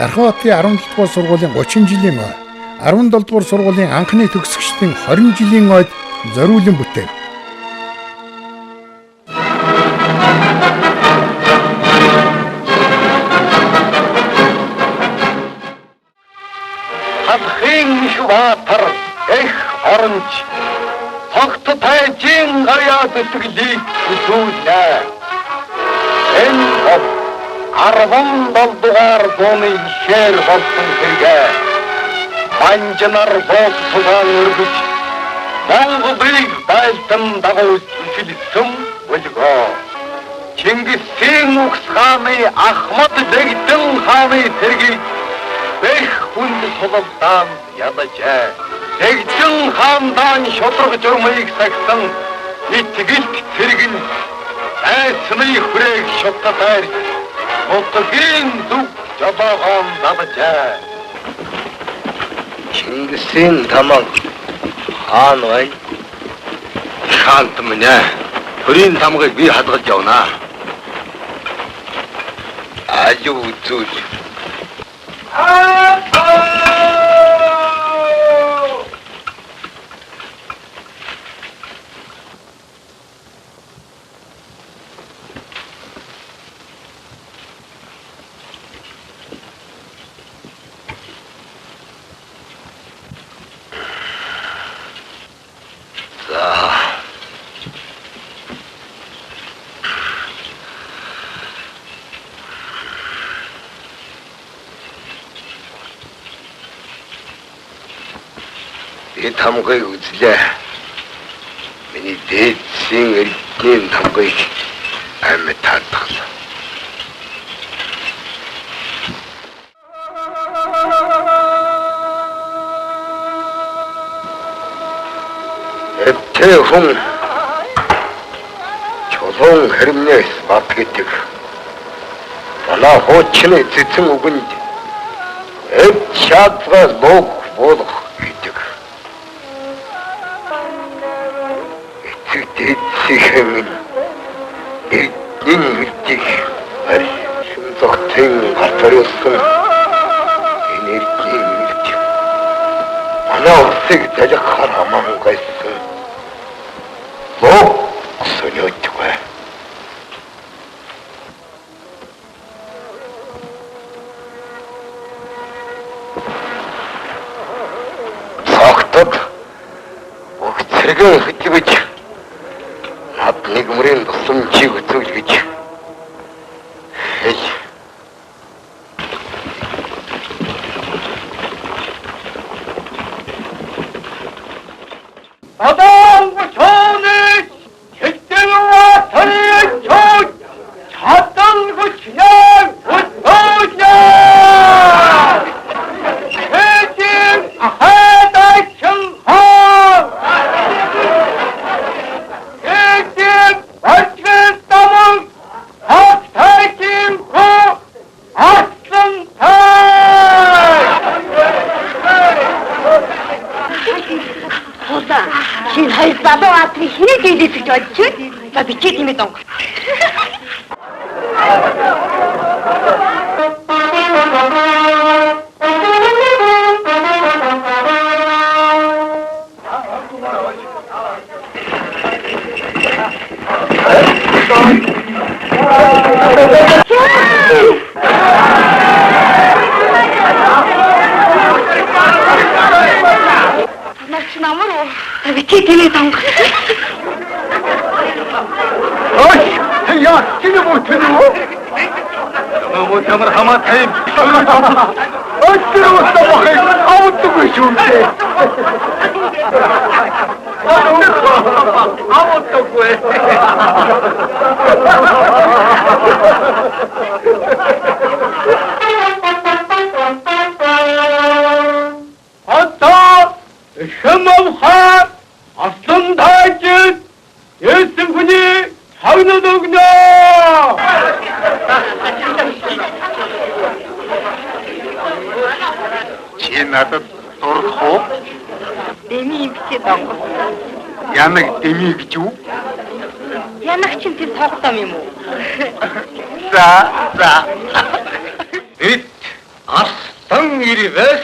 Орхон хотын 17 дугаар сургуулийн 30 жилийн ой, 17 дугаар сургуулийн анхны төгсөгчдийн 20 жилийн ойд зориулан бүтээв. Хадхийн шуватар эх оронч тогт тайжин гаряа зүтгэлийг үзүүлнэ. Энэ 17 дугаар зууны шээр болсон хэрэгэ. Манжнаар боцсон өргөж Монголыг байлдан дагуулж үжилсэн үлгөө. Чингисийн үгс хааны Ахмад Бэгдэн хааны тэргийг бэх хүнд тулалдаан ядажээ. Бэгдэн хаандан шудраг журмыг сагсан итгэлт тэргэн айсны хүрээг шуттаар нутгийн зүг жолоогоон дадажээ. Чингисийн тамаг хаан байна. Хаант минь хүрийн тамгыг би хадгалж явна. Аюу зүйл. 이 тамгыг үзлээ. Миний дээдсийн эрдний тамгыг амьд таадагсан. Эвтэн чулуун хэрэмнээс бат гэдэг. Манай хуучны цэцэн үгэнд эв шаадгаас бог болох гэдэг. Эцэгдээдсийн эдний үрдих шимзогтын гартариусан энерги үрдих. Манай улсыг залхахаар хамаангайсан бог сониотгүй. Цогтод өгцөргөн хөтгөж над нэг мөрийн тусламжийг үзүүл гэж хэл. Адан гочоны хэдэлва тарийн чог чадан гочнаа гочнаа хэдэн ахадайчин хаа хэдэн бачгэн таман хатайчин хаа асан тай Хода чин хайр залуу атри хинэ дээлэж бодож за бичээ тиймээ донг. Намаруу бичээ тиймээ донг. Ой, яа, чиний бүхэн үү? Намайг ямар хамаатай. Ой, тэр үстэй авахгүй шүү дээ. Авахгүй. Ата шамха асан тайж эсэм хүний хагнад өгнө. Чи надад дурах уу? Дэмий бичээ донго. Янаг дэмий гэж юу? Янаг чинь тэр тоглоом юм уу? За. Эд Арстан ирвэс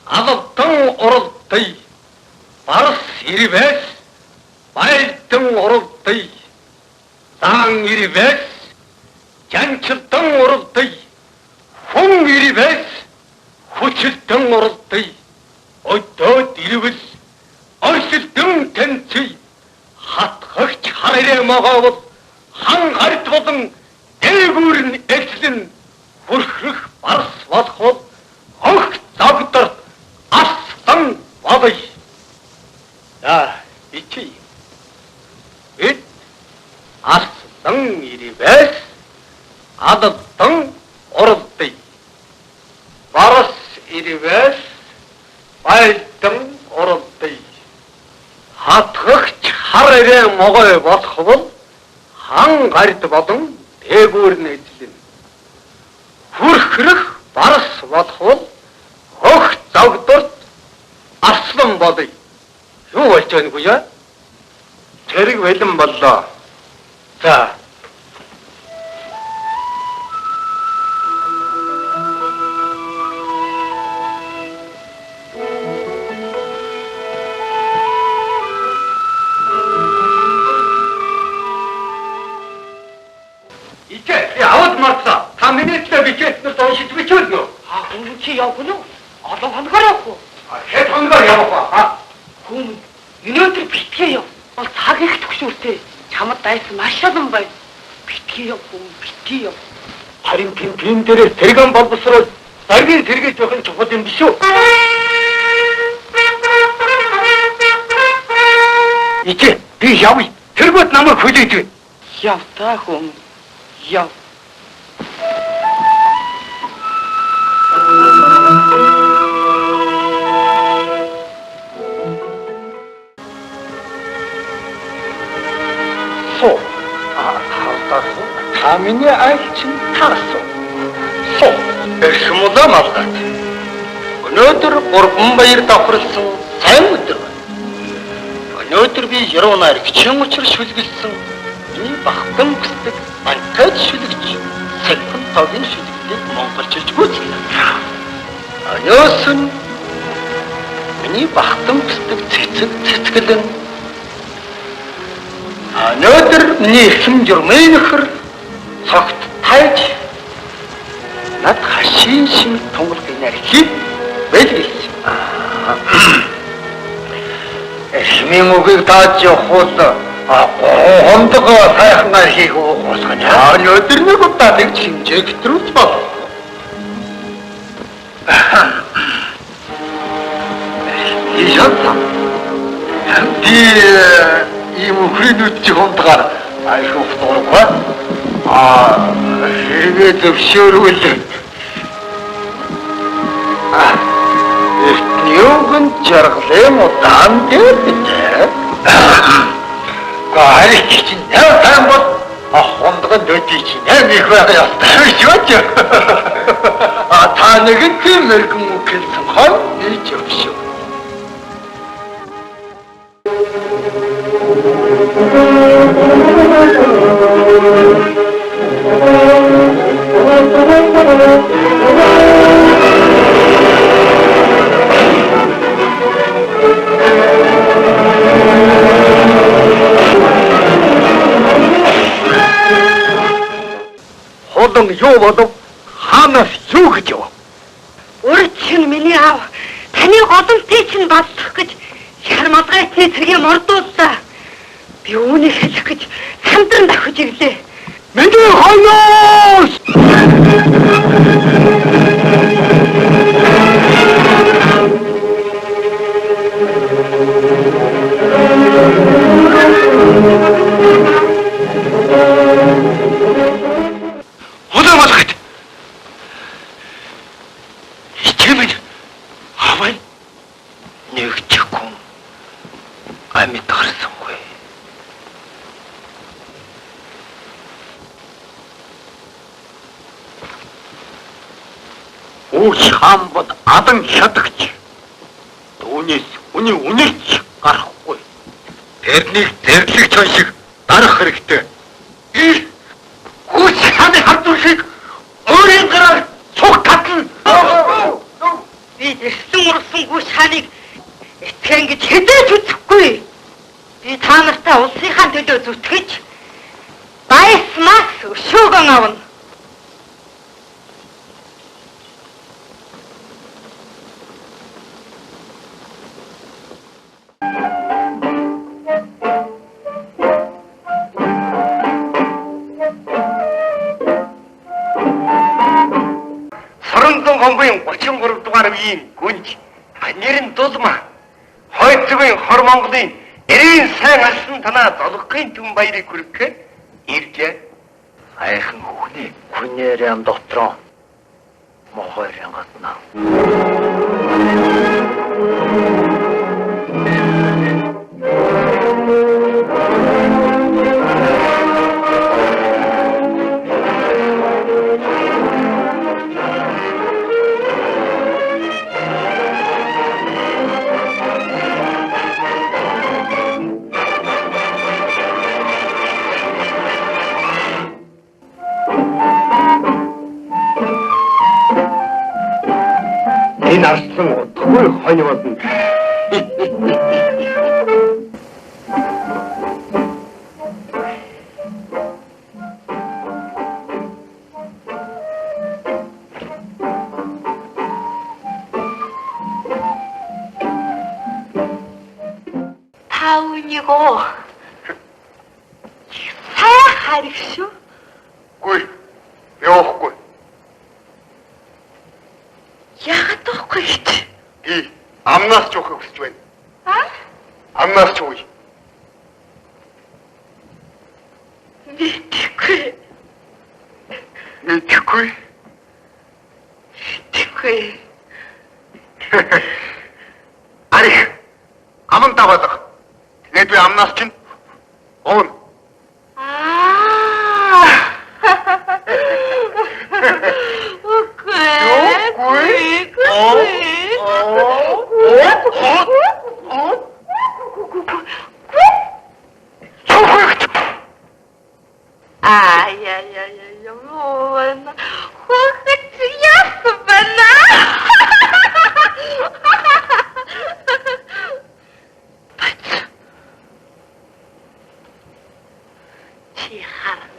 алавдан уралдъя. Барс ирвэс байлдан уралдъя. Дан ирвэс жанчилдан уралдъя. Хүн ирвэс хүчилдан уралдъя. Өдөөд ирвэл оршилдан тэнцэе. Хатгагч хараарэ могоовол хан гарт болон дээгүүр нь эзлэн хүрхэх барс болох огт загдар арстан болъё. Ичи. Эд арстан ирвэс ададдан уралдъя. Барс ирвэс байлдан уралдъя. Хатгагч хараарэ могой болох бол хан гарт болон дээгүүр нь эзлэн хүрхэх барс болох бол огт загдарт арслан болъё. Юу болж байгааг яа? Тэрэг бэлэн боллоо. За. Яваад марцаа. Та миний төлөө бичээснээр уншиж бичүүлнэ үү? Хүн чи явах нь олон хоногор явах уу? Хэд хоногор явах вэ? Хүн өнөөдөр битгий яв. Бол цаг их төгшөөртэй. Чамд дайсан маш олон байна. Битгий яв хүн битгий яв. Харин тийм дээрээ тэргэн болбосрол заргийн сэргийж явах нь чухал юм биш үү? Ичээ би явъя. Тэргүүд намайг хүлээж байна. Яв та хүн. Яв. Та миний айлчин таасуу. Эшмулаа малгад. Өнөөдөр гурван баяр давхарлсан сайн өдөр байна. Өнөөдөр би Яронаар гिचэн учир шүлгэлсэн. Миний бахтан бүсдэг антад шүлэгч Сэлхэн тогийн шүлэгтийг монголчилж гүйцэлнэ. Өнөөс нь миний бахтан бүсдэг цэцгэлэн өнөөдөр миний эхэм журмын нөхөр цагт тайж над хашийн шиг тунгалгын архив бэлгэлсэн. Эсмийн үгийг тааж явах хондог сайхан архийг уусгана. Өнөөдөр нэг удаа нэг хэмжээ гэтрүүлж болох. Ижаата. Би ийм өхрийнүүд чи хондгаар айхуу фотограф. Хэрвээ зөвшөөрвөл эртнийгэн жаргалын удаан гэдэг. Гарик чинь яасан бол хондгон дөдий чинь нэг байгаа ястай шүү. Та нэгэн тийм мэрэгэн үгэлсэн хон бич өвшөө. Ходан юу болов? Хаанаас юу гэж яв? Үрчин миний аав таны голомтыг чинь бадлах гэж шармалгай цэцэргийн мордууллаа. Би үүнийг хэлэх гэж сандран давхиж ирлээ. Миний хойноос! Ходан малгад! Ичэмэн авай нэг чигүн амьд гарсангүй. Хаан адан шатагч түүнээс үний үнэрч гарахгүй. Тэрнийг зэрлэгч шиг дарах хэрэгтэй. Хүч хааны хардуул шиг өөрийн гараар цуг татна. төлөө зүтгэж баясмаас өшөөгөн авна. Соронзон хомбын 33 дугаар үеийн гүнж нэрэн дулма хойцгийн хор Монголын эрийн сайн алсан танаа золгохын түн баярыг хүргэх иржээ. Айхан хүүхний күнээрэн дотроо мохойрын гадна. Энэ арслан төвөө хонь болно. 타운이고 사하립쇼? Гүй. Явахгүй. Яагаад тоохгүй гэж? Би амнаас ч ухах хүсэж байна. Амнаас ч үгүй. Мэдхгүй. Мэдхгүй. Мэдхгүй. Арих. Аман таваадах. Тэгээд би амнаас чинь оон. Ай-яй-яй-яй, Мона, хватит ясбана. Тихо.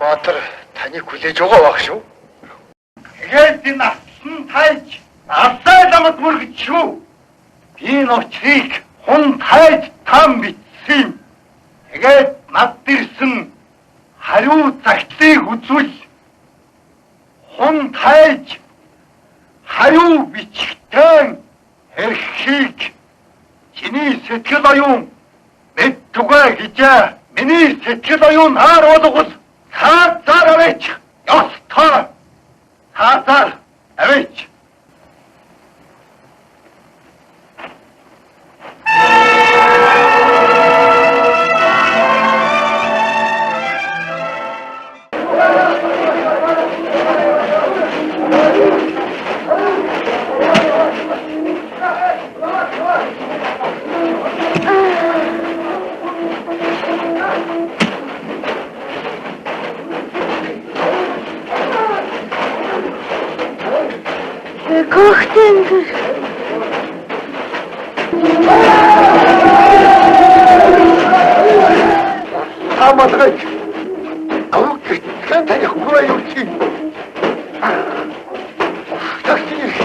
Баатар таныг хүлээж байгаа баг шүү. Тэгээд энэ асан тайж асаа ламд мөргөж шүү. Би ночрыг хун тайж там битсэн. Тэгээд над дэрсэн хариу загтлыг үзвэл хун тайж хариу бичгтэн хэрхийг чиний сэтгэл оюун мэд тугаа гэж миний сэтгэл оюун хаар болгол Хазар авч! Ястаа! Хазар авч! Кохтенко. Аматрак. Ауки, центр их хуаюки. Так тихо.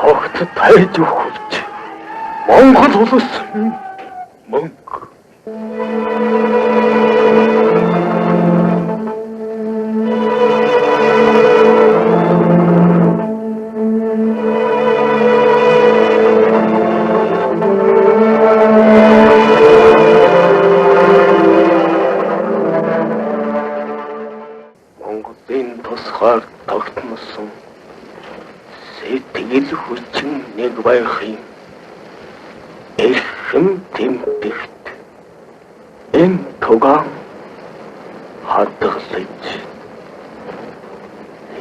Огт тайж өгч Монгол улс мөнгө Монголын тусгаар тогтносон сэтгэл хүчин нэг байхын эрхэм тэмдэгт энэ тугаан хатгалж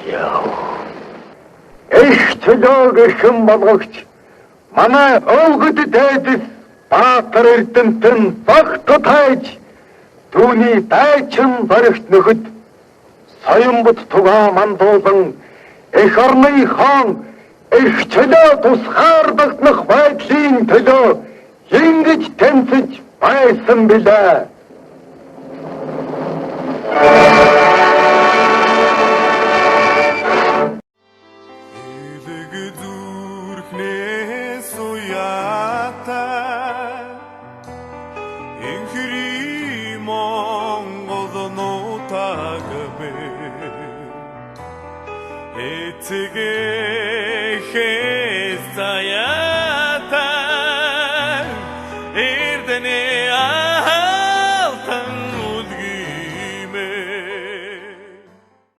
яв. Их чөлөөг ихэн болгогч манай өвгөд дайдас Баатар Эрдэмтэн багтад хайж түүний дайчин баригт нөхөд Соёмбот тугаа мандуулан эх орны хаан их чөлөө тусгаардагдах байдлын төлөө ингэж тэмцэж байсан билээ. Эцэгээ хаяатаа эрдэнэ